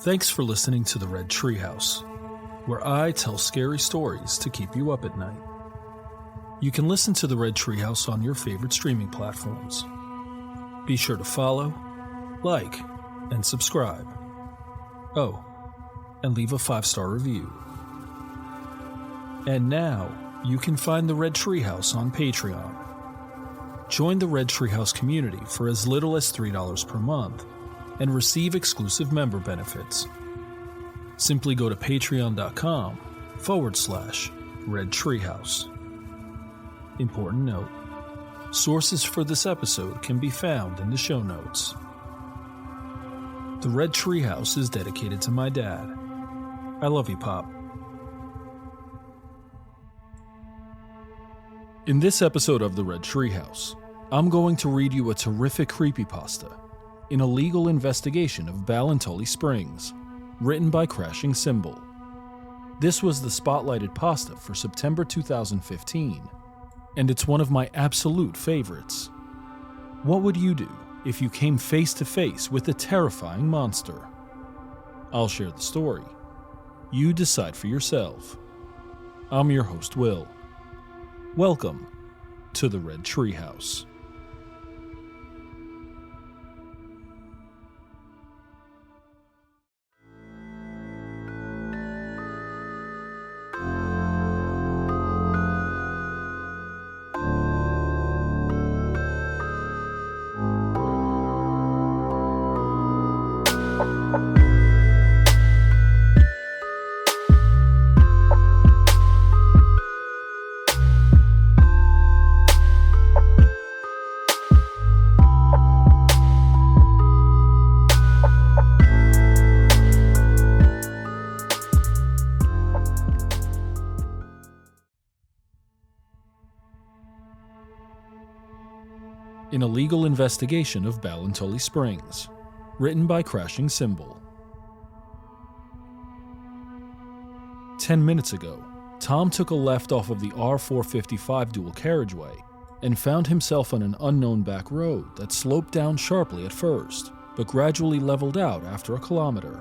Thanks for listening to the Red Treehouse, where I tell scary stories to keep you up at night. You can listen to the Red Treehouse on your favorite streaming platforms. Be sure to follow, like, and subscribe. Oh, and leave a 5-star review. And now, you can find the Red Treehouse on Patreon. Join the Red Treehouse community for as little as $3 per month and receive exclusive member benefits. Simply go to patreon.com/Red Treehouse. Important note: sources for this episode can be found in the show notes. The Red Treehouse is dedicated to my dad. I love you, Pop. In this episode of the Red Treehouse, I'm going to read you a terrific creepypasta, An Illegal Investigation of Ballintully Springs, written by CrashingCymbal. This was the spotlighted pasta for September 2015, and it's one of my absolute favorites. What would you do if you came face to face with a terrifying monster? I'll share the story. You decide for yourself. I'm your host, Will. Welcome to the Red Treehouse. An Illegal Investigation of Ballintully Springs, written by CrashingCymbal. 10 minutes ago, Tom took a left off of the R455 dual carriageway and found himself on an unknown back road that sloped down sharply at first, but gradually leveled out after a kilometer.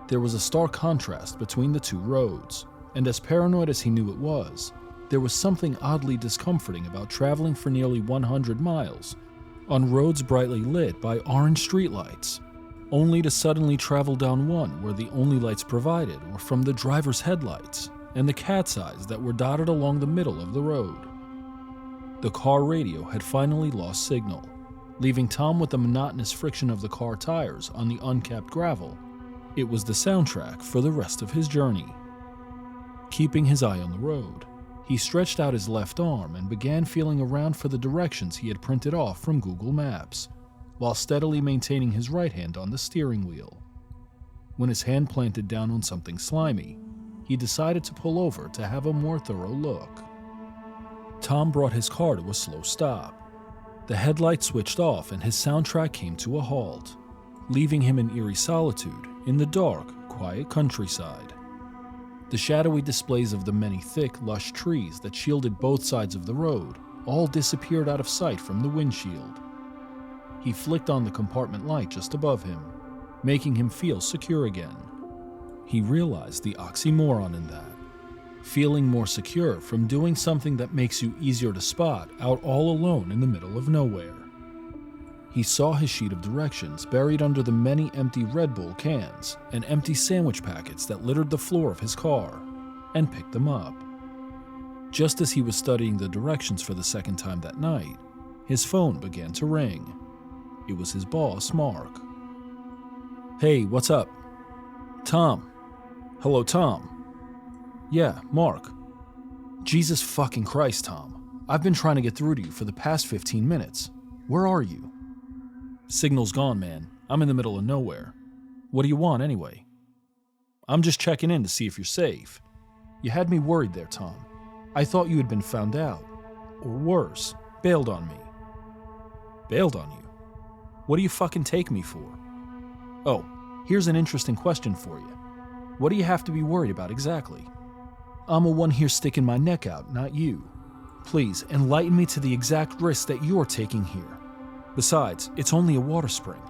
There was a stark contrast between the two roads, and as paranoid as he knew it was, there was something oddly discomforting about traveling for nearly 100 miles on roads brightly lit by orange streetlights, only to suddenly travel down one where the only lights provided were from the driver's headlights and the cat's eyes that were dotted along the middle of the road. The car radio had finally lost signal, leaving Tom with the monotonous friction of the car tires on the unkept gravel. It was the soundtrack for the rest of his journey. Keeping his eye on the road, he stretched out his left arm and began feeling around for the directions he had printed off from Google Maps, while steadily maintaining his right hand on the steering wheel. When his hand planted down on something slimy, he decided to pull over to have a more thorough look. Tom brought his car to a slow stop. The headlights switched off and his soundtrack came to a halt, leaving him in eerie solitude in the dark, quiet countryside. The shadowy displays of the many thick, lush trees that shielded both sides of the road all disappeared out of sight from the windshield. He flicked on the compartment light just above him, making him feel secure again. He realized the oxymoron in that. Feeling more secure from doing something that makes you easier to spot out all alone in the middle of nowhere. He saw his sheet of directions buried under the many empty Red Bull cans and empty sandwich packets that littered the floor of his car, and picked them up. Just as he was studying the directions for the second time that night, his phone began to ring. It was his boss, Mark. "Hey, what's up?" "Tom." "Hello, Tom." "Yeah, Mark." "Jesus fucking Christ, Tom. I've been trying to get through to you for the past 15 minutes. Where are you?" "Signal's gone, man. I'm in the middle of nowhere. What do you want, anyway?" "I'm just checking in to see if you're safe. You had me worried there, Tom. I thought you had been found out. Or worse, bailed on me." "Bailed on you? What do you fucking take me for?" "Oh, here's an interesting question for you. What do you have to be worried about exactly?" "I'm the one here sticking my neck out, not you. Please, enlighten me to the exact risk that you're taking here. Besides, it's only a water spring.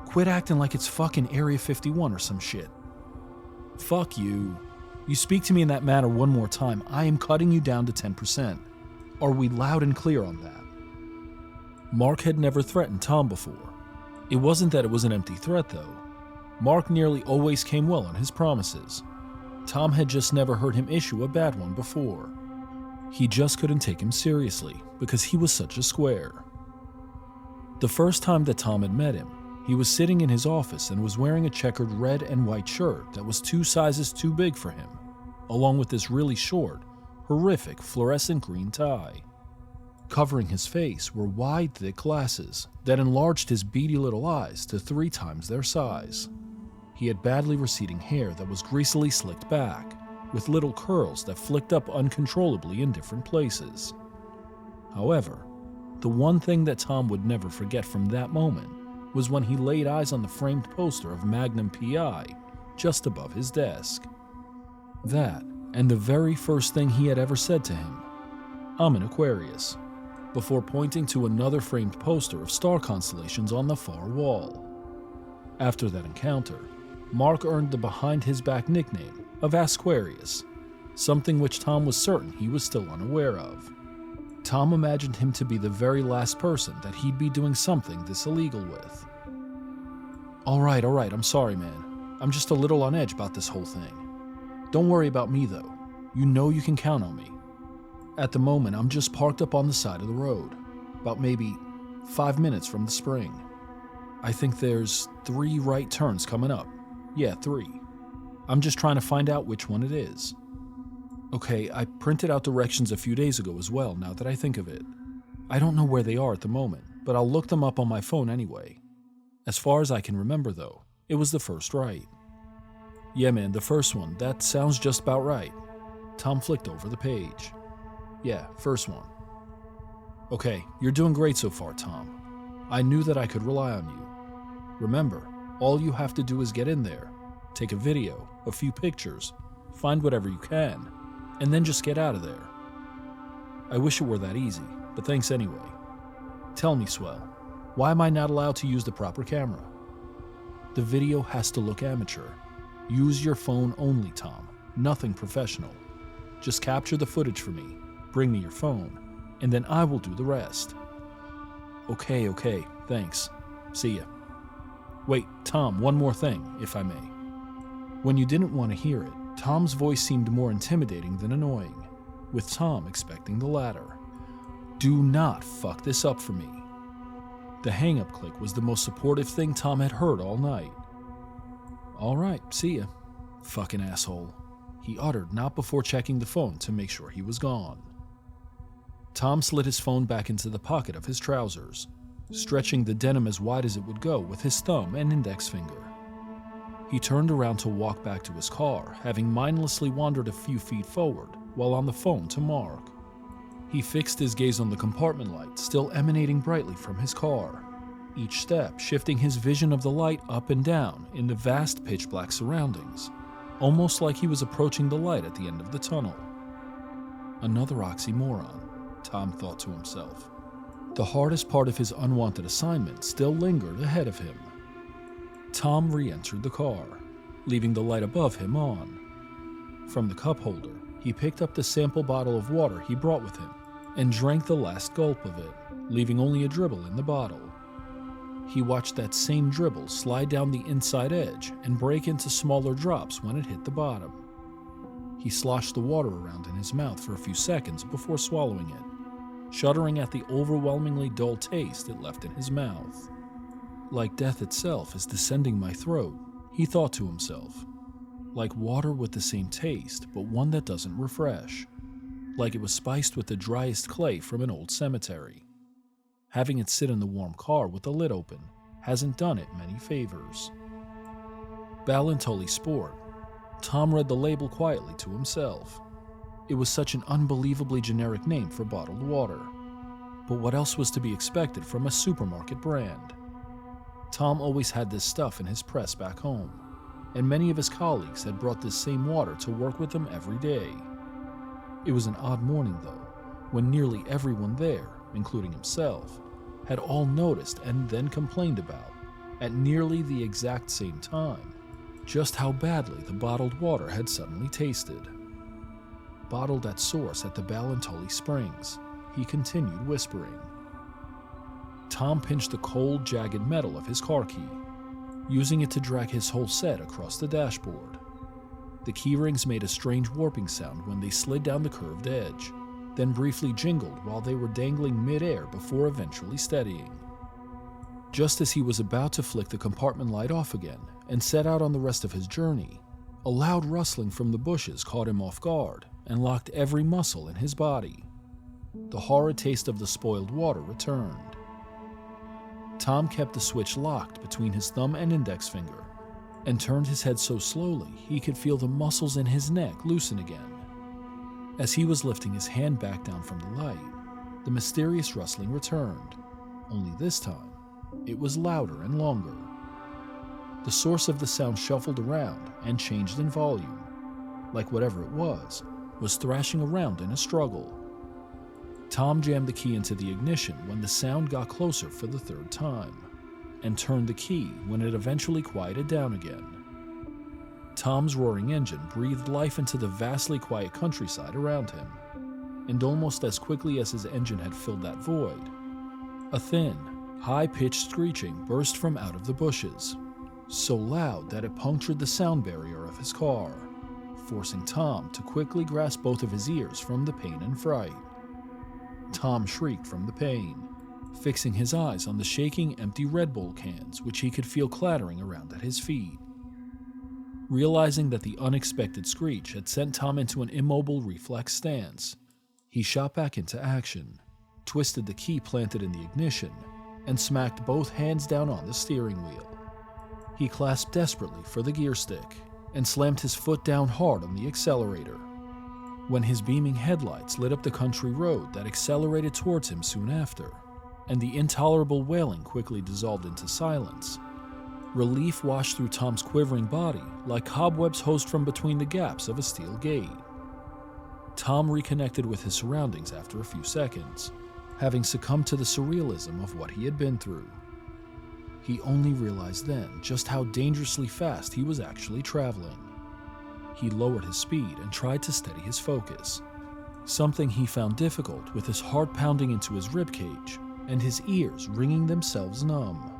Quit acting like it's fucking Area 51 or some shit. Fuck you. You speak to me in that manner one more time, I am cutting you down to 10%. Are we loud and clear on that? Mark had never threatened Tom before. It wasn't that it was an empty threat, though. Mark nearly always came well on his promises. Tom had just never heard him issue a bad one before. He just couldn't take him seriously because he was such a square. The first time that Tom had met him, he was sitting in his office and was wearing a checkered red and white shirt that was 2 sizes too big for him, along with this really short, horrific fluorescent green tie. Covering his face were wide, thick glasses that enlarged his beady little eyes to 3 times their size. He had badly receding hair that was greasily slicked back, with little curls that flicked up uncontrollably in different places. However, the one thing that Tom would never forget from that moment was when he laid eyes on the framed poster of Magnum PI just above his desk. That, and the very first thing he had ever said to him, "I'm an Aquarius," before pointing to another framed poster of star constellations on the far wall. After that encounter, Mark earned the behind-his-back nickname of Asquarius, something which Tom was certain he was still unaware of. Tom imagined him to be the very last person that he'd be doing something this illegal with. All right, I'm sorry, man. I'm just a little on edge about this whole thing. Don't worry about me, though. You know you can count on me. At the moment, I'm just parked up on the side of the road, about maybe 5 minutes from the spring. I think there's 3 right turns coming up. Yeah, 3. I'm just trying to find out which one it is. Okay, I printed out directions a few days ago as well, now that I think of it. I don't know where they are at the moment, but I'll look them up on my phone anyway. As far as I can remember, though, it was the first right. Yeah, man, the first one. That sounds just about right. Tom flicked over the page. Yeah, first one. Okay, you're doing great so far, Tom. I knew that I could rely on you. Remember, all you have to do is get in there, take a video, a few pictures, find whatever you can, and then just get out of there. I wish it were that easy, but thanks anyway. Tell me, Swell, why am I not allowed to use the proper camera? The video has to look amateur. Use your phone only, Tom. Nothing professional. Just capture the footage for me, bring me your phone, and then I will do the rest. Okay, thanks. See ya. Wait, Tom, one more thing, if I may. When you didn't want to hear it, Tom's voice seemed more intimidating than annoying, with Tom expecting the latter. Do not fuck this up for me. The hang-up click was the most supportive thing Tom had heard all night. All right, see ya. Fucking asshole, he uttered, not before checking the phone to make sure he was gone. Tom slid his phone back into the pocket of his trousers, stretching the denim as wide as it would go with his thumb and index finger. He turned around to walk back to his car, having mindlessly wandered a few feet forward while on the phone to Mark. He fixed his gaze on the compartment light still emanating brightly from his car, each step shifting his vision of the light up and down in the vast pitch-black surroundings, almost like he was approaching the light at the end of the tunnel. Another oxymoron, Tom thought to himself. The hardest part of his unwanted assignment still lingered ahead of him. Tom re-entered the car, leaving the light above him on. From the cup holder, he picked up the sample bottle of water he brought with him and drank the last gulp of it, leaving only a dribble in the bottle. He watched that same dribble slide down the inside edge and break into smaller drops when it hit the bottom. He sloshed the water around in his mouth for a few seconds before swallowing it, shuddering at the overwhelmingly dull taste it left in his mouth. Like death itself is descending my throat, he thought to himself. Like water with the same taste, but one that doesn't refresh. Like it was spiced with the driest clay from an old cemetery. Having it sit in the warm car with the lid open hasn't done it many favors. Ballintully Sport. Tom read the label quietly to himself. It was such an unbelievably generic name for bottled water. But what else was to be expected from a supermarket brand? Tom always had this stuff in his press back home, and many of his colleagues had brought this same water to work with them every day. It was an odd morning, though, when nearly everyone there, including himself, had all noticed and then complained about at nearly the exact same time, just how badly the bottled water had suddenly tasted. Bottled at source at the Ballintully Springs, he continued whispering. Tom pinched the cold, jagged metal of his car key, using it to drag his whole set across the dashboard. The key rings made a strange warping sound when they slid down the curved edge, then briefly jingled while they were dangling mid-air before eventually steadying. Just as he was about to flick the compartment light off again and set out on the rest of his journey, a loud rustling from the bushes caught him off guard and locked every muscle in his body. The horrid taste of the spoiled water returned. Tom kept the switch locked between his thumb and index finger and turned his head so slowly he could feel the muscles in his neck loosen again. As he was lifting his hand back down from the light, the mysterious rustling returned, only this time it was louder and longer. The source of the sound shuffled around and changed in volume, like whatever it was thrashing around in a struggle. Tom jammed the key into the ignition when the sound got closer for the third time, and turned the key when it eventually quieted down again. Tom's roaring engine breathed life into the vastly quiet countryside around him, and almost as quickly as his engine had filled that void, a thin, high-pitched screeching burst from out of the bushes, so loud that it punctured the sound barrier of his car, forcing Tom to quickly grasp both of his ears from the pain and fright. Tom shrieked from the pain, fixing his eyes on the shaking, empty Red Bull cans which he could feel clattering around at his feet. Realizing that the unexpected screech had sent Tom into an immobile reflex stance, he shot back into action, twisted the key planted in the ignition, and smacked both hands down on the steering wheel. He clasped desperately for the gear stick and slammed his foot down hard on the accelerator, when his beaming headlights lit up the country road that accelerated towards him soon after, and the intolerable wailing quickly dissolved into silence. Relief washed through Tom's quivering body like cobwebs hosed from between the gaps of a steel gate. Tom reconnected with his surroundings after a few seconds, having succumbed to the surrealism of what he had been through. He only realized then just how dangerously fast he was actually traveling. He lowered his speed and tried to steady his focus, something he found difficult with his heart pounding into his ribcage and his ears ringing themselves numb.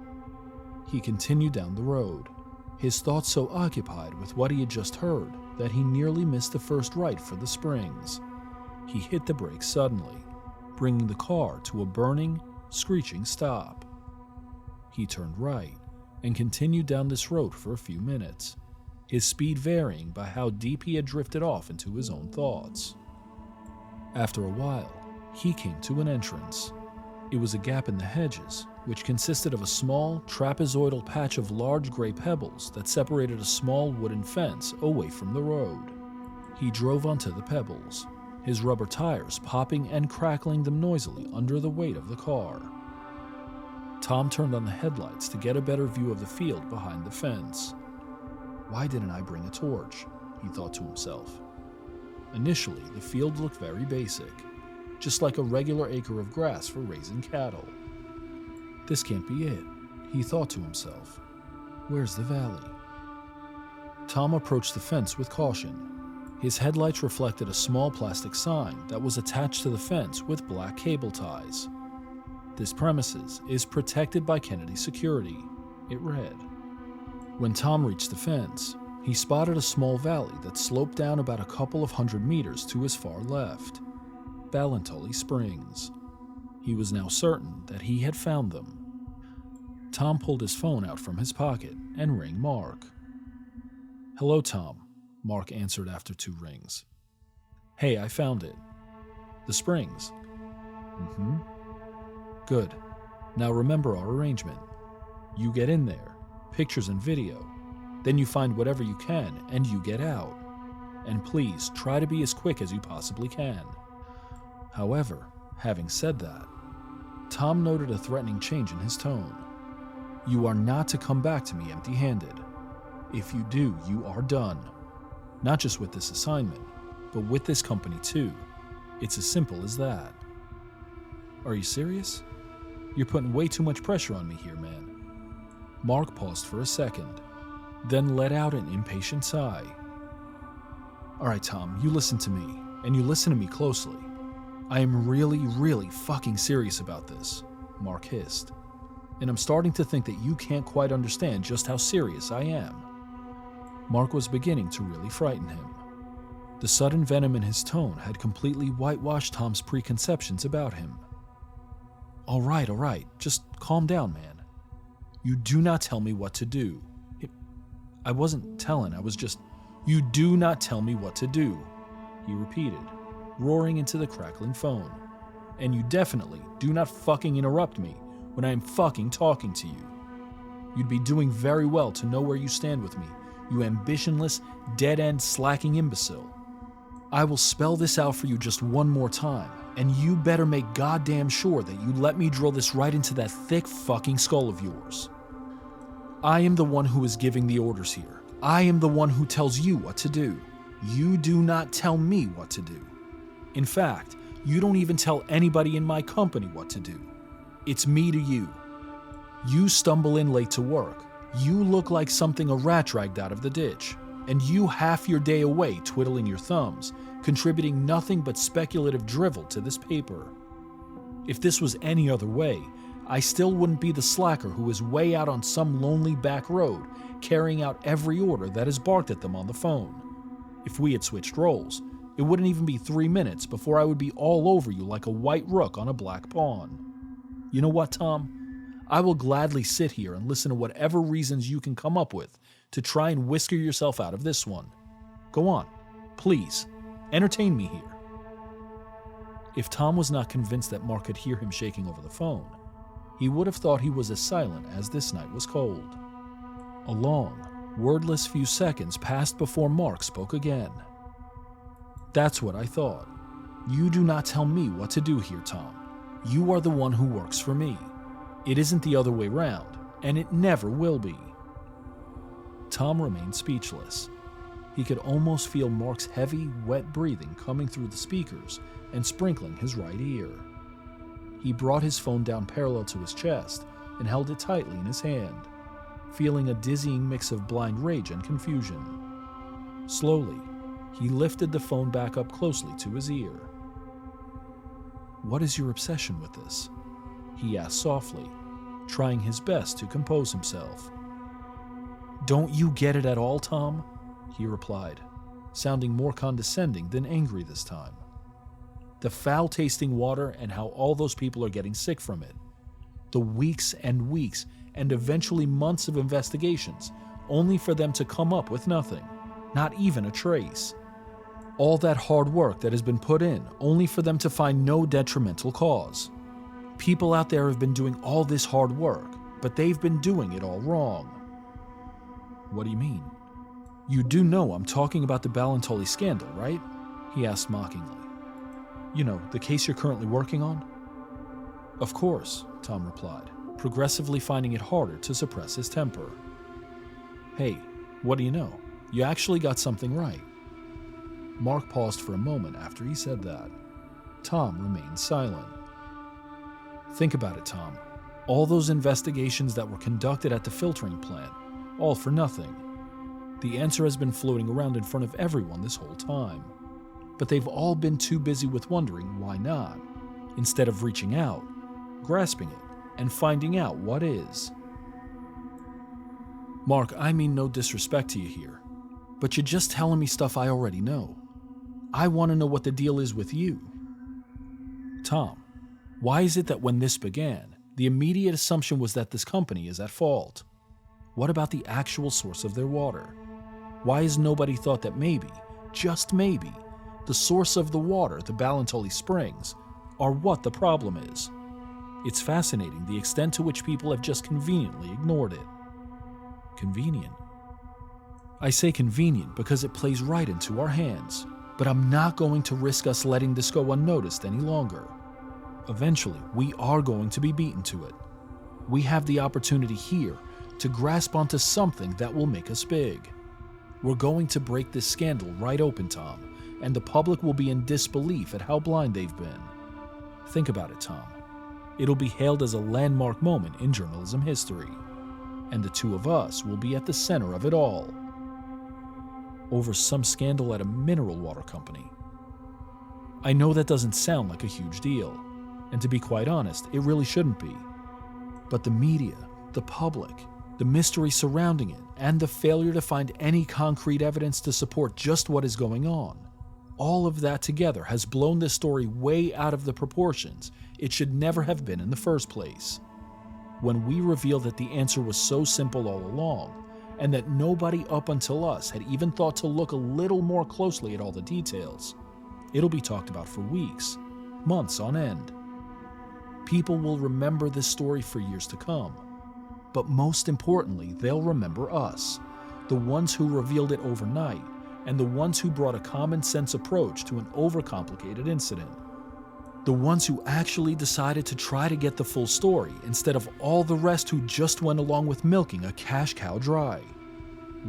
He continued down the road, his thoughts so occupied with what he had just heard that he nearly missed the first right for the springs. He hit the brakes suddenly, bringing the car to a burning, screeching stop. He turned right and continued down this road for a few minutes, his speed varying by how deep he had drifted off into his own thoughts. After a while, he came to an entrance. It was a gap in the hedges, which consisted of a small, trapezoidal patch of large gray pebbles that separated a small wooden fence away from the road. He drove onto the pebbles, his rubber tires popping and crackling them noisily under the weight of the car. Tom turned on the headlights to get a better view of the field behind the fence. Why didn't I bring a torch? He thought to himself. Initially, the field looked very basic, just like a regular acre of grass for raising cattle. This can't be it, he thought to himself. Where's the valley? Tom approached the fence with caution. His headlights reflected a small plastic sign that was attached to the fence with black cable ties. This premises is protected by Kennedy security, it read. When Tom reached the fence, he spotted a small valley that sloped down about a couple of 100 meters to his far left. Ballintully Springs. He was now certain that he had found them. Tom pulled his phone out from his pocket and rang Mark. "Hello, Tom," Mark answered after 2 rings. "Hey, I found it." "The Springs?" "Mm-hmm." "Good. Now remember our arrangement. You get in there, pictures and video, then you find whatever you can and you get out. And please try to be as quick as you possibly can." However, having said that, Tom noted a threatening change in his tone. "You are not to come back to me empty-handed. If you do, you are done. Not just with this assignment, but with this company too. It's as simple as that." "Are you serious? You're putting way too much pressure on me here, man." Mark paused for a second, then let out an impatient sigh. All right, Tom, you listen to me, and you listen to me closely. I am really fucking serious about this, Mark hissed. And I'm starting to think that you can't quite understand just how serious I am. Mark was beginning to really frighten him. The sudden venom in his tone had completely whitewashed Tom's preconceptions about him. All right, just calm down, man. You do not tell me what to do. I wasn't telling, I was just, you do not tell me what to do, he repeated, roaring into the crackling phone. And you definitely do not fucking interrupt me when I am fucking talking to you. You'd be doing very well to know where you stand with me, you ambitionless, dead-end, slacking imbecile. I will spell this out for you just one more time, and you better make goddamn sure that you let me drill this right into that thick fucking skull of yours. I am the one who is giving the orders here. I am the one who tells you what to do. You do not tell me what to do. In fact, you don't even tell anybody in my company what to do. It's me to you. You stumble in late to work. You look like something a rat dragged out of the ditch. And you half your day away twiddling your thumbs, contributing nothing but speculative drivel to this paper. If this was any other way, I still wouldn't be the slacker who is way out on some lonely back road, carrying out every order that is barked at them on the phone. If we had switched roles, it wouldn't even be 3 minutes before I would be all over you like a white rook on a black pawn. You know what, Tom? I will gladly sit here and listen to whatever reasons you can come up with to try and whisker yourself out of this one. Go on, please, entertain me here. If Tom was not convinced that Mark could hear him shaking over the phone, he would have thought he was as silent as this night was cold. A long, wordless few seconds passed before Mark spoke again. That's what I thought. You do not tell me what to do here, Tom. You are the one who works for me. It isn't the other way round, and it never will be. Tom remained speechless. He could almost feel Mark's heavy, wet breathing coming through the speakers and sprinkling his right ear. He brought his phone down parallel to his chest and held it tightly in his hand, feeling a dizzying mix of blind rage and confusion. Slowly, he lifted the phone back up closely to his ear. "What is your obsession with this?" he asked softly, trying his best to compose himself. "Don't you get it at all, Tom?" he replied, sounding more condescending than angry this time. "The foul-tasting water and how all those people are getting sick from it. The weeks and weeks and eventually months of investigations, only for them to come up with nothing, not even a trace. All that hard work that has been put in, only for them to find no detrimental cause. People out there have been doing all this hard work, but they've been doing it all wrong." "What do you mean?" "You do know I'm talking about the Ballintully scandal, right?" he asked mockingly. "You know, the case you're currently working on?" "Of course," Tom replied, progressively finding it harder to suppress his temper. "Hey, what do you know? You actually got something right." Mark paused for a moment after he said that. Tom remained silent. "Think about it, Tom. All those investigations that were conducted at the filtering plant, all for nothing. The answer has been floating around in front of everyone this whole time. But they've all been too busy with wondering why not, instead of reaching out, grasping it, and finding out what is." "Mark, I mean no disrespect to you here, but you're just telling me stuff I already know. I want to know what the deal is with you. Tom, why is it that when this began, the immediate assumption was that this company is at fault? What about the actual source of their water? Why has nobody thought that maybe, just maybe, the source of the water, the Ballintully Springs, are what the problem is? It's fascinating the extent to which people have just conveniently ignored it." "Convenient?" "I say convenient because it plays right into our hands, but I'm not going to risk us letting this go unnoticed any longer. Eventually, we are going to be beaten to it. We have the opportunity here to grasp onto something that will make us big. We're going to break this scandal right open, Tom, and the public will be in disbelief at how blind they've been. Think about it, Tom. It'll be hailed as a landmark moment in journalism history." and the two of us will be at the center of it all. Over some scandal at a mineral water company. I know that doesn't sound like a huge deal, and to be quite honest, it really shouldn't be. But the media, the public, the mystery surrounding it, and the failure to find any concrete evidence to support just what is going on, all of that together has blown this story way out of the proportions it should never have been in the first place. When we reveal that the answer was so simple all along, and that nobody up until us had even thought to look a little more closely at all the details, it'll be talked about for weeks, months on end. People will remember this story for years to come. But most importantly, they'll remember us, the ones who revealed it overnight, and the ones who brought a common sense approach to an overcomplicated incident. The ones who actually decided to try to get the full story instead of all the rest who just went along with milking a cash cow dry.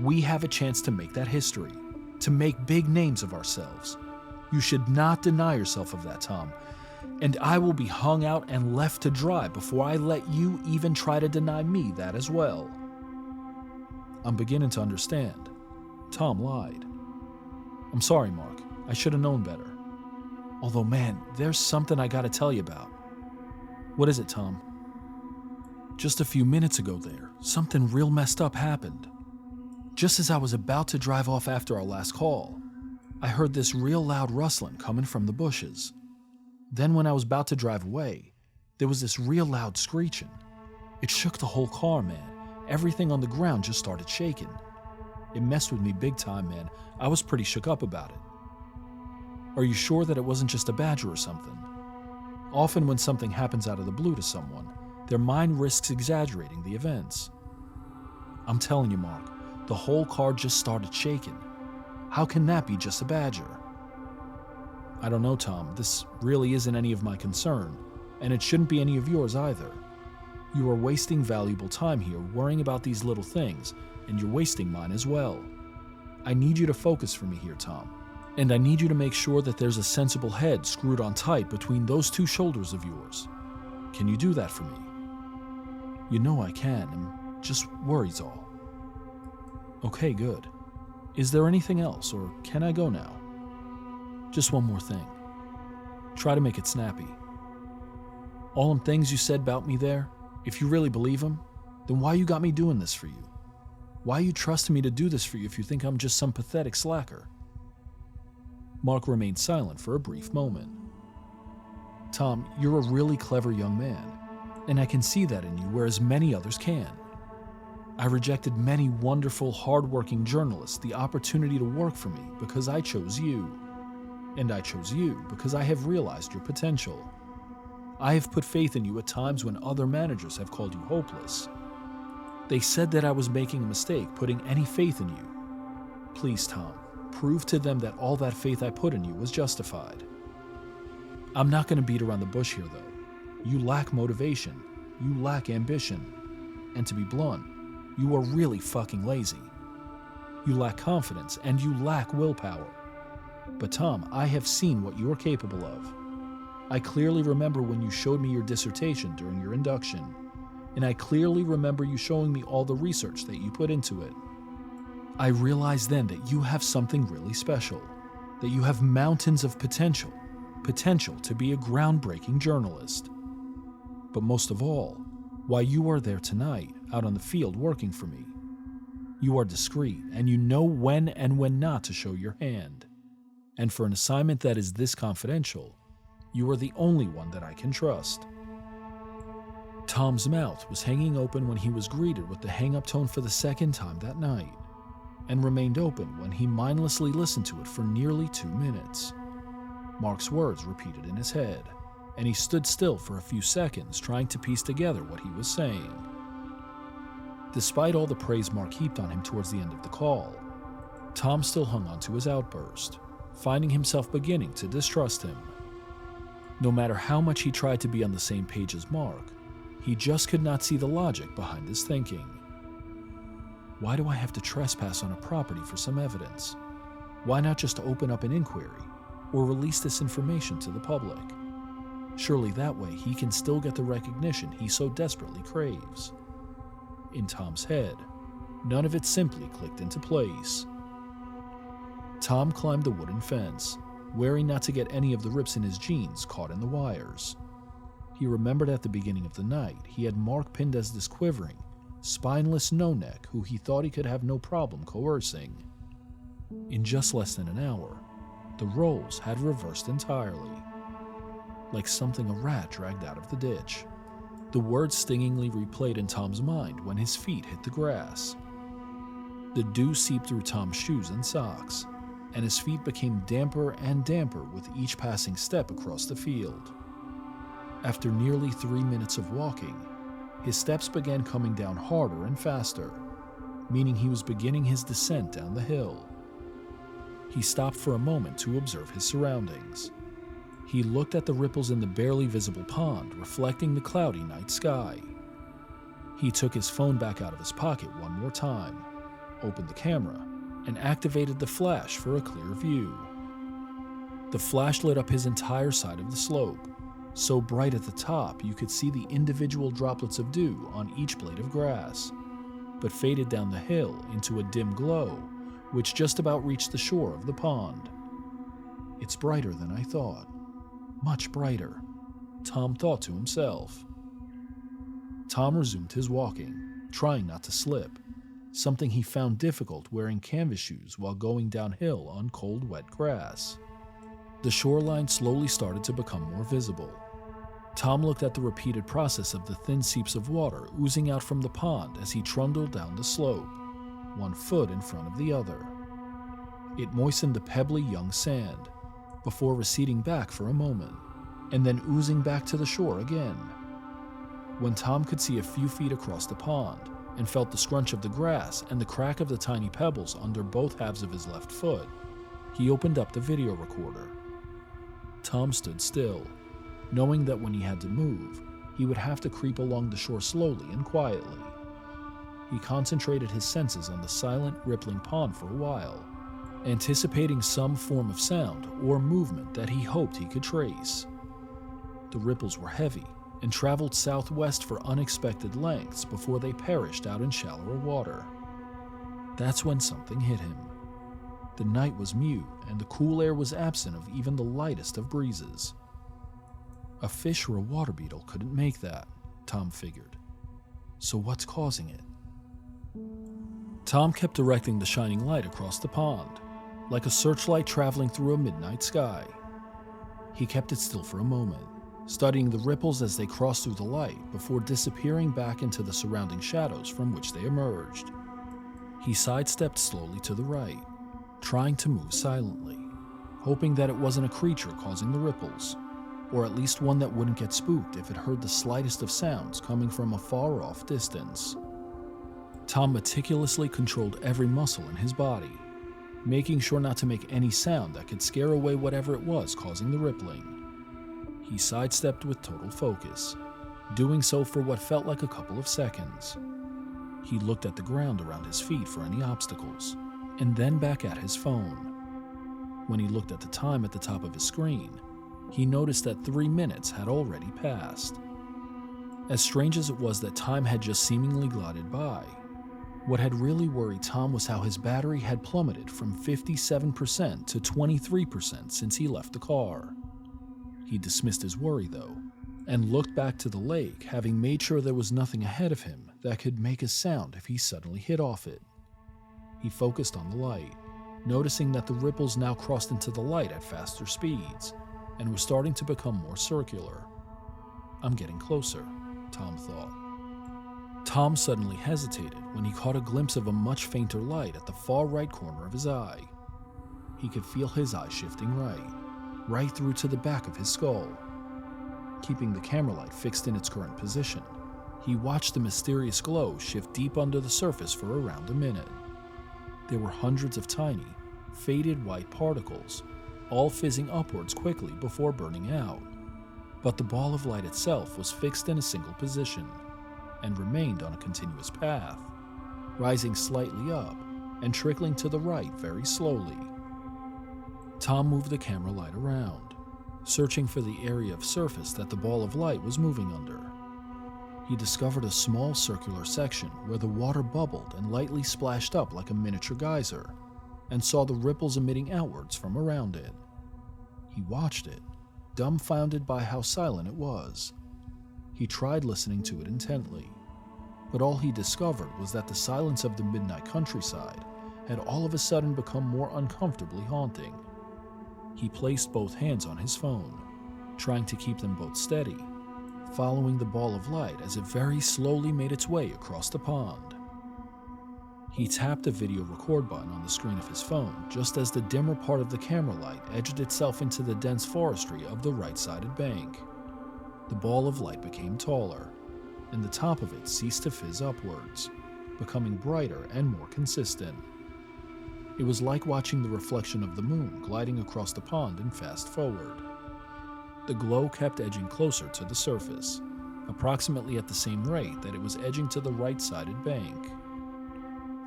We have a chance to make that history, to make big names of ourselves. You should not deny yourself of that, Tom. And I will be hung out and left to dry before I let you even try to deny me that as well. I'm beginning to understand. Tom lied. I'm sorry, Mark. I should have known better. Although, man, there's something I gotta tell you about. What is it, Tom? Just a few minutes ago there, something real messed up happened. Just as I was about to drive off after our last call, I heard this real loud rustling coming from the bushes. Then when I was about to drive away, there was this real loud screeching. It shook the whole car, man. Everything on the ground just started shaking. It messed with me big time, man. I was pretty shook up about it. Are you sure that it wasn't just a badger or something? Often when something happens out of the blue to someone, their mind risks exaggerating the events. I'm telling you, Mark, the whole car just started shaking. How can that be just a badger? I don't know, Tom. This really isn't any of my concern, and it shouldn't be any of yours either. You are wasting valuable time here worrying about these little things, and you're wasting mine as well. I need you to focus for me here, Tom. And I need you to make sure that there's a sensible head screwed on tight between those two shoulders of yours. Can you do that for me? You know I can, and just worries all. Okay, good. Is there anything else, or can I go now? Just one more thing. Try to make it snappy. All them things you said about me there, if you really believe them, then why you got me doing this for you? Why you trusting me to do this for you if you think I'm just some pathetic slacker? Mark remained silent for a brief moment. Tom, you're a really clever young man, and I can see that in you, whereas many others can. I rejected many wonderful, hard-working journalists the opportunity to work for me because I chose you. And I chose you because I have realized your potential. I have put faith in you at times when other managers have called you hopeless. They said that I was making a mistake putting any faith in you. Please, Tom, prove to them that all that faith I put in you was justified. I'm not going to beat around the bush here, though. You lack motivation. You lack ambition. And to be blunt, you are really fucking lazy. You lack confidence, and you lack willpower. But Tom, I have seen what you are capable of. I clearly remember when you showed me your dissertation during your induction, and I clearly remember you showing me all the research that you put into it. I realized then that you have something really special, that you have mountains of potential to be a groundbreaking journalist. But most of all, why you are there tonight, out on the field working for me. You are discreet, and you know when and when not to show your hand. And for an assignment that is this confidential, you are the only one that I can trust. Tom's mouth was hanging open when he was greeted with the hang-up tone for the second time that night, and remained open when he mindlessly listened to it for nearly 2 minutes. Mark's words repeated in his head, and he stood still for a few seconds trying to piece together what he was saying. Despite all the praise Mark heaped on him towards the end of the call, Tom still hung on to his outburst, finding himself beginning to distrust him. No matter how much he tried to be on the same page as Mark, he just could not see the logic behind his thinking. Why do I have to trespass on a property for some evidence? Why not just open up an inquiry or release this information to the public? Surely that way he can still get the recognition he so desperately craves. In Tom's head, none of it simply clicked into place. Tom climbed the wooden fence, wary not to get any of the rips in his jeans caught in the wires. He remembered at the beginning of the night he had Mark pinned as this quivering, spineless no-neck who he thought he could have no problem coercing. In just less than an hour, the roles had reversed entirely. Like something a rat dragged out of the ditch. The words stingingly replayed in Tom's mind when his feet hit the grass. The dew seeped through Tom's shoes and socks, and his feet became damper and damper with each passing step across the field. After nearly 3 minutes of walking, his steps began coming down harder and faster, meaning he was beginning his descent down the hill. He stopped for a moment to observe his surroundings. He looked at the ripples in the barely visible pond reflecting the cloudy night sky. He took his phone back out of his pocket one more time, opened the camera, and activated the flash for a clear view. The flash lit up his entire side of the slope, so bright at the top you could see the individual droplets of dew on each blade of grass, but faded down the hill into a dim glow which just about reached the shore of the pond. "It's brighter than I thought. Much brighter," Tom thought to himself. Tom resumed his walking, trying not to slip, something he found difficult wearing canvas shoes while going downhill on cold, wet grass. The shoreline slowly started to become more visible. Tom looked at the repeated process of the thin seeps of water oozing out from the pond as he trundled down the slope, one foot in front of the other. It moistened the pebbly young sand, before receding back for a moment, and then oozing back to the shore again. When Tom could see a few feet across the pond, and felt the scrunch of the grass and the crack of the tiny pebbles under both halves of his left foot, he opened up the video recorder. Tom stood still, knowing that when he had to move, he would have to creep along the shore slowly and quietly. He concentrated his senses on the silent, rippling pond for a while, anticipating some form of sound or movement that he hoped he could trace. The ripples were heavy and traveled southwest for unexpected lengths before they perished out in shallower water. That's when something hit him. The night was mute and the cool air was absent of even the lightest of breezes. A fish or a water beetle couldn't make that, Tom figured. So what's causing it? Tom kept directing the shining light across the pond, like a searchlight traveling through a midnight sky. He kept it still for a moment, studying the ripples as they crossed through the light before disappearing back into the surrounding shadows from which they emerged. He sidestepped slowly to the right, trying to move silently, hoping that it wasn't a creature causing the ripples, or at least one that wouldn't get spooked if it heard the slightest of sounds coming from a far-off distance. Tom meticulously controlled every muscle in his body, making sure not to make any sound that could scare away whatever it was causing the rippling. He sidestepped with total focus, doing so for what felt like a couple of seconds. He looked at the ground around his feet for any obstacles, and then back at his phone. When he looked at the time at the top of his screen, he noticed that 3 minutes had already passed. As strange as it was that time had just seemingly glided by, what had really worried Tom was how his battery had plummeted from 57% to 23% since he left the car. He dismissed his worry, though, and looked back to the lake, having made sure there was nothing ahead of him that could make a sound if he suddenly hit off it. He focused on the light, noticing that the ripples now crossed into the light at faster speeds, and were starting to become more circular. "I'm getting closer," Tom thought. Tom suddenly hesitated when he caught a glimpse of a much fainter light at the far right corner of his eye. He could feel his eye shifting right through to the back of his skull. Keeping the camera light fixed in its current position, he watched the mysterious glow shift deep under the surface for around a minute. There were hundreds of tiny, faded white particles, all fizzing upwards quickly before burning out. But the ball of light itself was fixed in a single position, and remained on a continuous path, rising slightly up and trickling to the right very slowly. Tom moved the camera light around, searching for the area of surface that the ball of light was moving under. He discovered a small circular section where the water bubbled and lightly splashed up like a miniature geyser, and saw the ripples emitting outwards from around it. He watched it, dumbfounded by how silent it was. He tried listening to it intently, but all he discovered was that the silence of the midnight countryside had all of a sudden become more uncomfortably haunting. He placed both hands on his phone, trying to keep them both steady, following the ball of light as it very slowly made its way across the pond. He tapped the video record button on the screen of his phone just as the dimmer part of the camera light edged itself into the dense forestry of the right-sided bank. The ball of light became taller, and the top of it ceased to fizz upwards, becoming brighter and more consistent. It was like watching the reflection of the moon gliding across the pond and fast forward. The glow kept edging closer to the surface, approximately at the same rate that it was edging to the right-sided bank.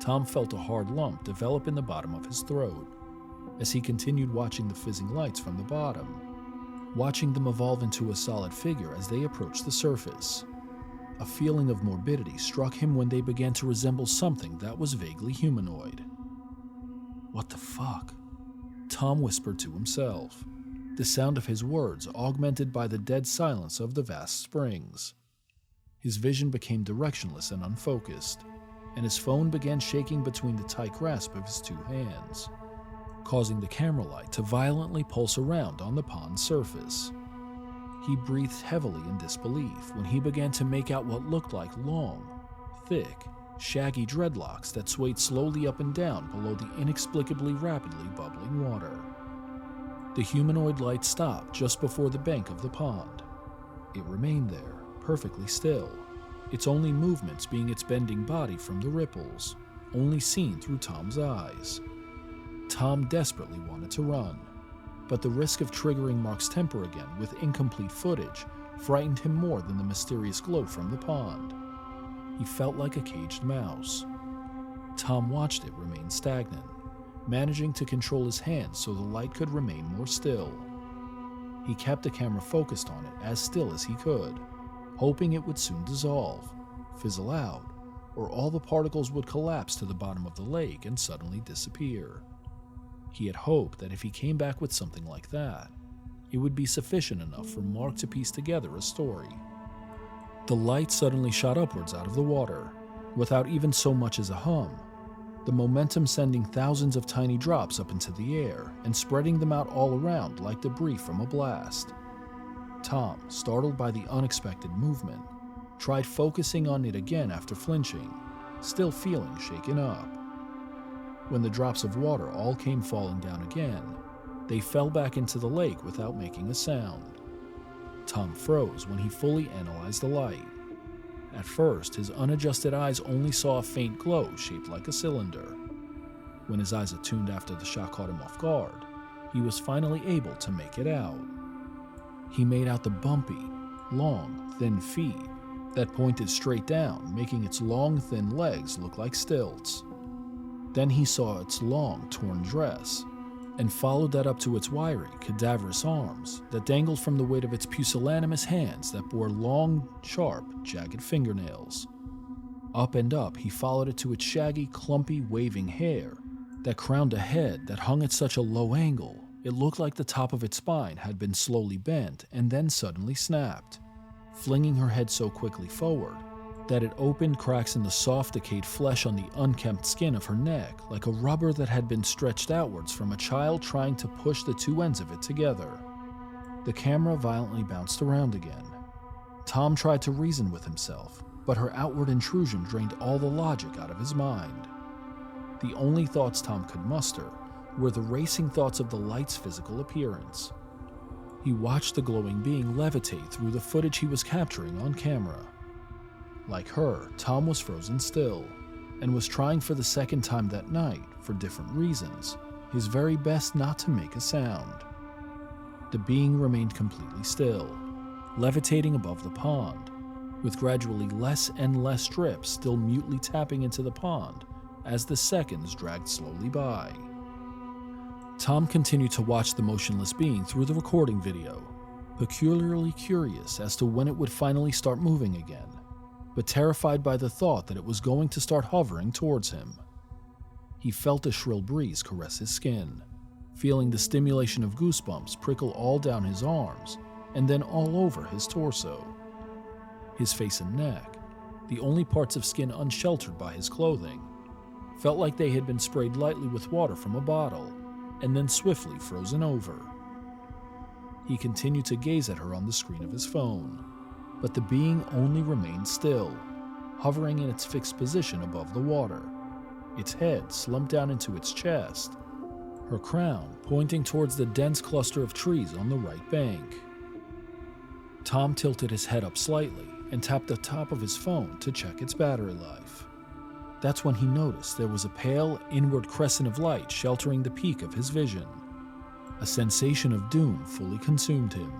Tom felt a hard lump develop in the bottom of his throat as he continued watching the fizzing lights from the bottom, watching them evolve into a solid figure as they approached the surface. A feeling of morbidity struck him when they began to resemble something that was vaguely humanoid. "What the fuck?" Tom whispered to himself, the sound of his words augmented by the dead silence of the vast springs. His vision became directionless and unfocused, and his phone began shaking between the tight grasp of his two hands, causing the camera light to violently pulse around on the pond's surface. He breathed heavily in disbelief when he began to make out what looked like long, thick, shaggy dreadlocks that swayed slowly up and down below the inexplicably rapidly bubbling water. The humanoid light stopped just before the bank of the pond. It remained there, perfectly still, its only movements being its bending body from the ripples, only seen through Tom's eyes. Tom desperately wanted to run, but the risk of triggering Mark's temper again with incomplete footage frightened him more than the mysterious glow from the pond. He felt like a caged mouse. Tom watched it remain stagnant, managing to control his hands so the light could remain more still. He kept the camera focused on it as still as he could, hoping it would soon dissolve, fizzle out, or all the particles would collapse to the bottom of the lake and suddenly disappear. He had hoped that if he came back with something like that, it would be sufficient enough for Mark to piece together a story. The light suddenly shot upwards out of the water, without even so much as a hum, the momentum sending thousands of tiny drops up into the air and spreading them out all around like debris from a blast. Tom, startled by the unexpected movement, tried focusing on it again after flinching, still feeling shaken up. When the drops of water all came falling down again, they fell back into the lake without making a sound. Tom froze when he fully analyzed the light. At first, his unadjusted eyes only saw a faint glow shaped like a cylinder. When his eyes attuned after the shot caught him off guard, he was finally able to make it out. He made out the bumpy, long, thin feet that pointed straight down, making its long, thin legs look like stilts. Then he saw its long, torn dress, and followed that up to its wiry, cadaverous arms that dangled from the weight of its pusillanimous hands that bore long, sharp, jagged fingernails. Up and up, he followed it to its shaggy, clumpy, waving hair that crowned a head that hung at such a low angle it looked like the top of its spine had been slowly bent and then suddenly snapped, flinging her head so quickly forward that it opened cracks in the soft, decayed flesh on the unkempt skin of her neck like a rubber that had been stretched outwards from a child trying to push the two ends of it together. The camera violently bounced around again. Tom tried to reason with himself, but her outward intrusion drained all the logic out of his mind. The only thoughts Tom could muster were the racing thoughts of the light's physical appearance. He watched the glowing being levitate through the footage he was capturing on camera. Like her, Tom was frozen still, and was trying for the second time that night, for different reasons, his very best not to make a sound. The being remained completely still, levitating above the pond, with gradually less and less drips still mutely tapping into the pond as the seconds dragged slowly by. Tom continued to watch the motionless being through the recording video, peculiarly curious as to when it would finally start moving again. but terrified by the thought that it was going to start hovering towards him. He felt a shrill breeze caress his skin, feeling the stimulation of goosebumps prickle all down his arms and then all over his torso. His face and neck, the only parts of skin unsheltered by his clothing, felt like they had been sprayed lightly with water from a bottle and then swiftly frozen over. He continued to gaze at her on the screen of his phone, but the being only remained still, hovering in its fixed position above the water, its head slumped down into its chest, her crown pointing towards the dense cluster of trees on the right bank. Tom tilted his head up slightly and tapped the top of his phone to check its battery life. That's when he noticed there was a pale, inward crescent of light sheltering the peak of his vision. A sensation of doom fully consumed him.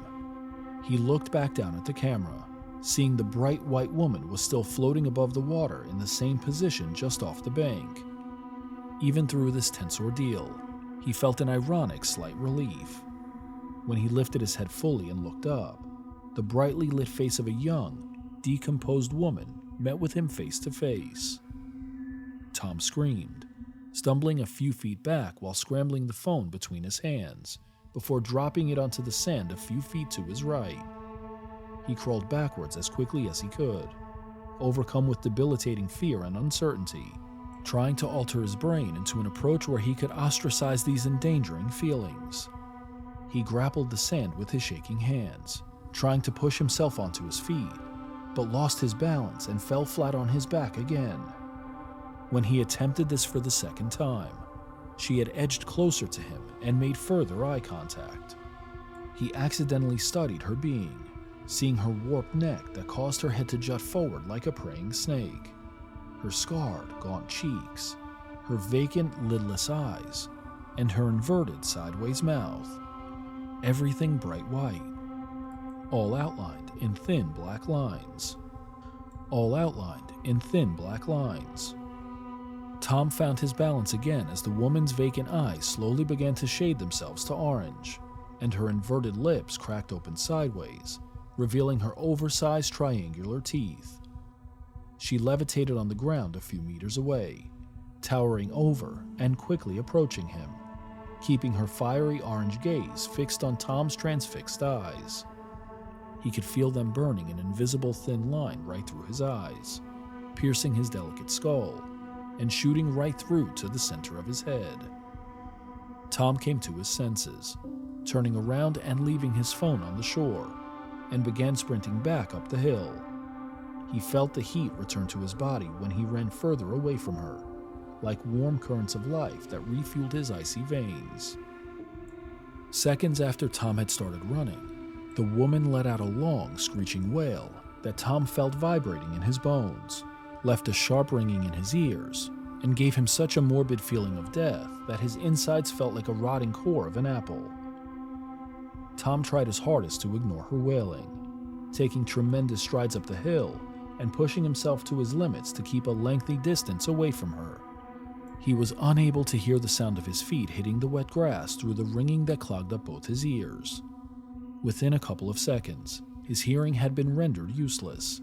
He looked back down at the camera, seeing the bright white woman was still floating above the water in the same position just off the bank. Even through this tense ordeal, he felt an ironic slight relief. When he lifted his head fully and looked up, the brightly lit face of a young, decomposed woman met with him face to face. Tom screamed, stumbling a few feet back while scrambling the phone between his hands before dropping it onto the sand a few feet to his right. He crawled backwards as quickly as he could, overcome with debilitating fear and uncertainty, trying to alter his brain into an approach where he could ostracize these endangering feelings. He grappled the sand with his shaking hands, trying to push himself onto his feet, but lost his balance and fell flat on his back again. When he attempted this for the second time, she had edged closer to him and made further eye contact. He accidentally studied her being, seeing her warped neck that caused her head to jut forward like a praying snake, her scarred, gaunt cheeks, her vacant, lidless eyes, and her inverted sideways mouth. Everything bright white, all outlined in thin black lines. All outlined in thin black lines. Tom found his balance again as the woman's vacant eyes slowly began to shade themselves to orange, and her inverted lips cracked open sideways, revealing her oversized triangular teeth. She levitated on the ground a few meters away, towering over and quickly approaching him, keeping her fiery orange gaze fixed on Tom's transfixed eyes. He could feel them burning an invisible thin line right through his eyes, piercing his delicate skull, and shooting right through to the center of his head. Tom came to his senses, turning around and leaving his phone on the shore, and began sprinting back up the hill. He felt the heat return to his body when he ran further away from her, like warm currents of life that refueled his icy veins. Seconds after Tom had started running, the woman let out a long, screeching wail that Tom felt vibrating in his bones, left a sharp ringing in his ears, and gave him such a morbid feeling of death that his insides felt like a rotting core of an apple. Tom tried his hardest to ignore her wailing, taking tremendous strides up the hill and pushing himself to his limits to keep a lengthy distance away from her. He was unable to hear the sound of his feet hitting the wet grass through the ringing that clogged up both his ears. Within a couple of seconds, his hearing had been rendered useless,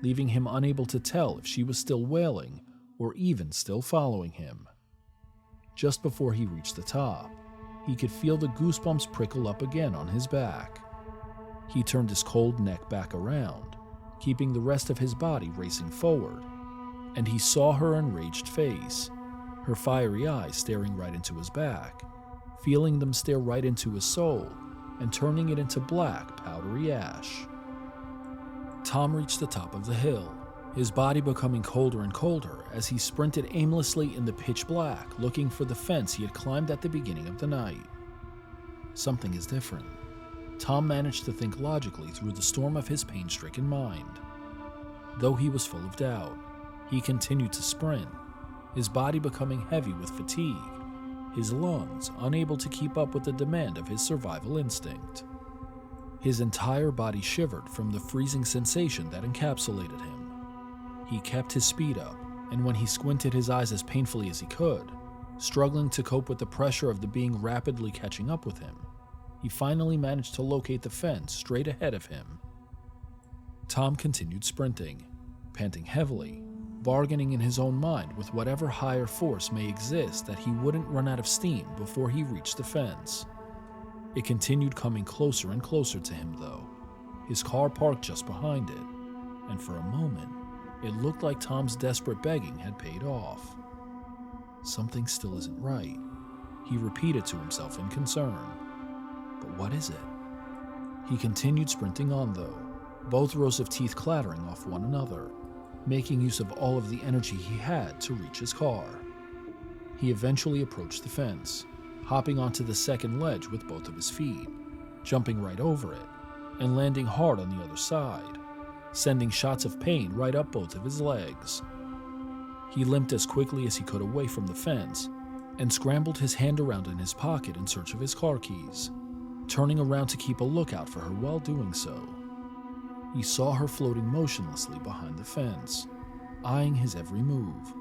leaving him unable to tell if she was still wailing or even still following him. Just before he reached the top, he could feel the goosebumps prickle up again on his back. He turned his cold neck back around, keeping the rest of his body racing forward, and he saw her enraged face, her fiery eyes staring right into his back, feeling them stare right into his soul and turning it into black, powdery ash. Tom reached the top of the hill, his body becoming colder and colder as he sprinted aimlessly in the pitch black, looking for the fence he had climbed at the beginning of the night. Something is different. Tom managed to think logically through the storm of his pain-stricken mind. Though he was full of doubt, he continued to sprint, his body becoming heavy with fatigue, his lungs unable to keep up with the demand of his survival instinct. His entire body shivered from the freezing sensation that encapsulated him. He kept his speed up, and when he squinted his eyes as painfully as he could, struggling to cope with the pressure of the being rapidly catching up with him, he finally managed to locate the fence straight ahead of him. Tom continued sprinting, panting heavily, bargaining in his own mind with whatever higher force may exist that he wouldn't run out of steam before he reached the fence. It continued coming closer and closer to him, though, his car parked just behind it, and for a moment, it looked like Tom's desperate begging had paid off. Something still isn't right, he repeated to himself in concern. But what is it? He continued sprinting on, though, both rows of teeth clattering off one another, making use of all of the energy he had to reach his car. He eventually approached the fence, hopping onto the second ledge with both of his feet, jumping right over it, and landing hard on the other side, sending shots of pain right up both of his legs. He limped as quickly as he could away from the fence and scrambled his hand around in his pocket in search of his car keys, turning around to keep a lookout for her while doing so. He saw her floating motionlessly behind the fence, eyeing his every move,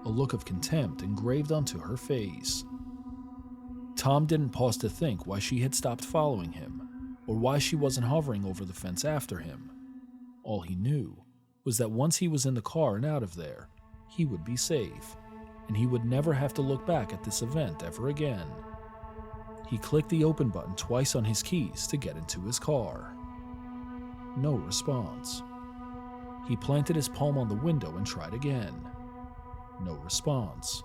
a look of contempt engraved onto her face. Tom didn't pause to think why she had stopped following him, or why she wasn't hovering over the fence after him. All he knew was that once he was in the car and out of there, he would be safe, and he would never have to look back at this event ever again. He clicked the open button twice on his keys to get into his car. No response. He planted his palm on the window and tried again. No response.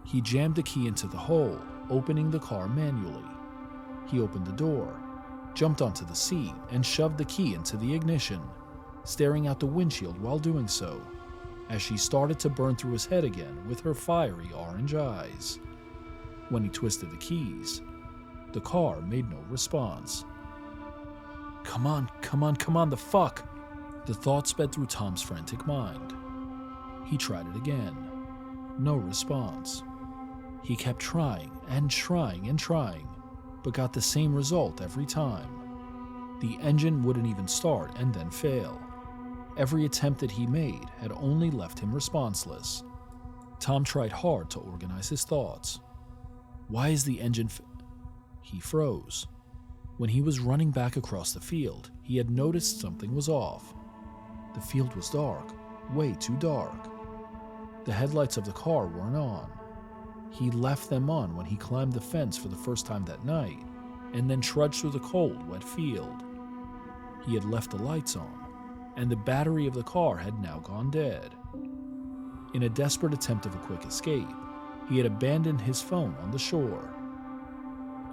He jammed the key into the hole, opening the car manually. He opened the door, jumped onto the seat, and shoved the key into the ignition, staring out the windshield while doing so, as she started to burn through his head again with her fiery orange eyes. When he twisted the keys, the car made no response. Come on, the fuck! The thought sped through Tom's frantic mind. He tried it again. No response. He kept trying and trying and trying, but got the same result every time. The engine wouldn't even start and then fail. Every attempt that he made had only left him responseless. Tom tried hard to organize his thoughts. Why is the engine He froze. When he was running back across the field, he had noticed something was off. The field was dark, way too dark. The headlights of the car weren't on. He left them on when he climbed the fence for the first time that night, and then trudged through the cold, wet field. He had left the lights on, and the battery of the car had now gone dead. In a desperate attempt of a quick escape, he had abandoned his phone on the shore.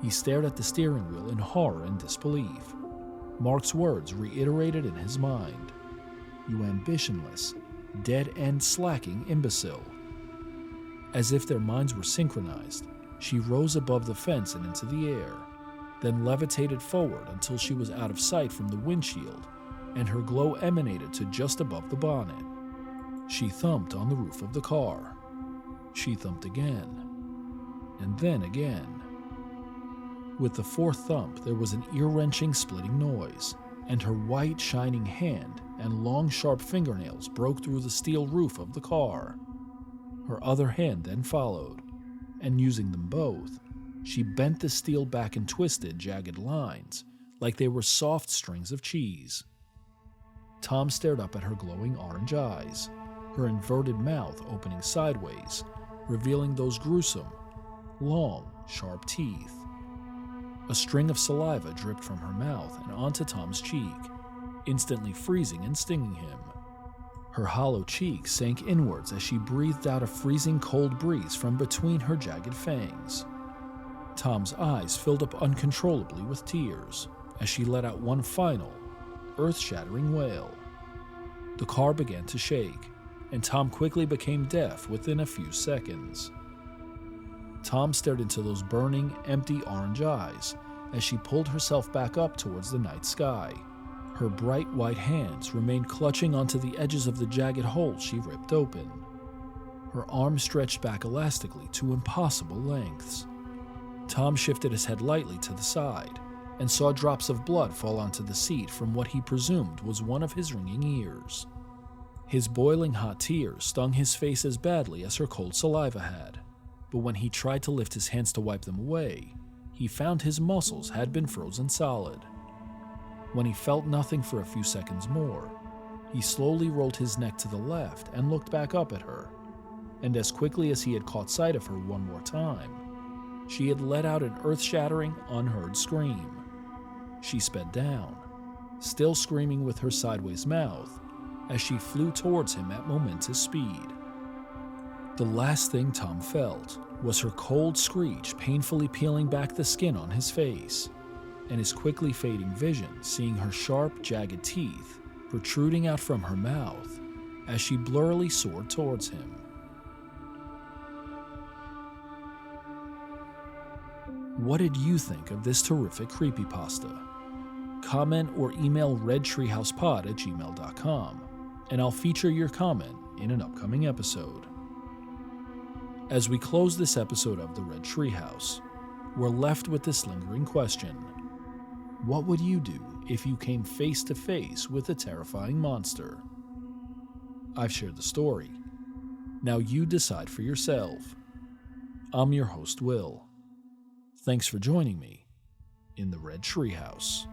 He stared at the steering wheel in horror and disbelief. Mark's words reiterated in his mind. You ambitionless, dead-end slacking imbecile. As if their minds were synchronized, she rose above the fence and into the air, then levitated forward until she was out of sight from the windshield, and her glow emanated to just above the bonnet. She thumped on the roof of the car. She thumped again, and then again. With the fourth thump, there was an ear-wrenching splitting noise, and her white, shining hand and long, sharp fingernails broke through the steel roof of the car. Her other hand then followed, and using them both, she bent the steel back and twisted jagged lines, like they were soft strings of cheese. Tom stared up at her glowing orange eyes, her inverted mouth opening sideways, revealing those gruesome, long, sharp teeth. A string of saliva dripped from her mouth and onto Tom's cheek, instantly freezing and stinging him. Her hollow cheek sank inwards as she breathed out a freezing cold breeze from between her jagged fangs. Tom's eyes filled up uncontrollably with tears as she let out one final, earth-shattering wail. The car began to shake, and Tom quickly became deaf within a few seconds. Tom stared into those burning, empty orange eyes as she pulled herself back up towards the night sky. Her bright white hands remained clutching onto the edges of the jagged holes she ripped open. Her arms stretched back elastically to impossible lengths. Tom shifted his head lightly to the side and saw drops of blood fall onto the seat from what he presumed was one of his ringing ears. His boiling hot tears stung his face as badly as her cold saliva had, but when he tried to lift his hands to wipe them away, he found his muscles had been frozen solid. When he felt nothing for a few seconds more, He slowly rolled his neck to the left and looked back up at her, and as quickly as he had caught sight of her one more time, she had let out an earth-shattering, unheard scream. She sped down, still screaming with her sideways mouth, as she flew towards him at momentous speed. The last thing Tom felt was her cold screech painfully peeling back the skin on his face, and his quickly fading vision seeing her sharp, jagged teeth protruding out from her mouth as she blurrily soared towards him. What did you think of this terrific creepypasta? Comment or email redtreehousepod@gmail.com, and I'll feature your comment in an upcoming episode. As we close this episode of the Red Treehouse, we're left with this lingering question. What would you do if you came face to face with a terrifying monster? I've shared the story. Now you decide for yourself. I'm your host, Will. Thanks for joining me in the Red Treehouse.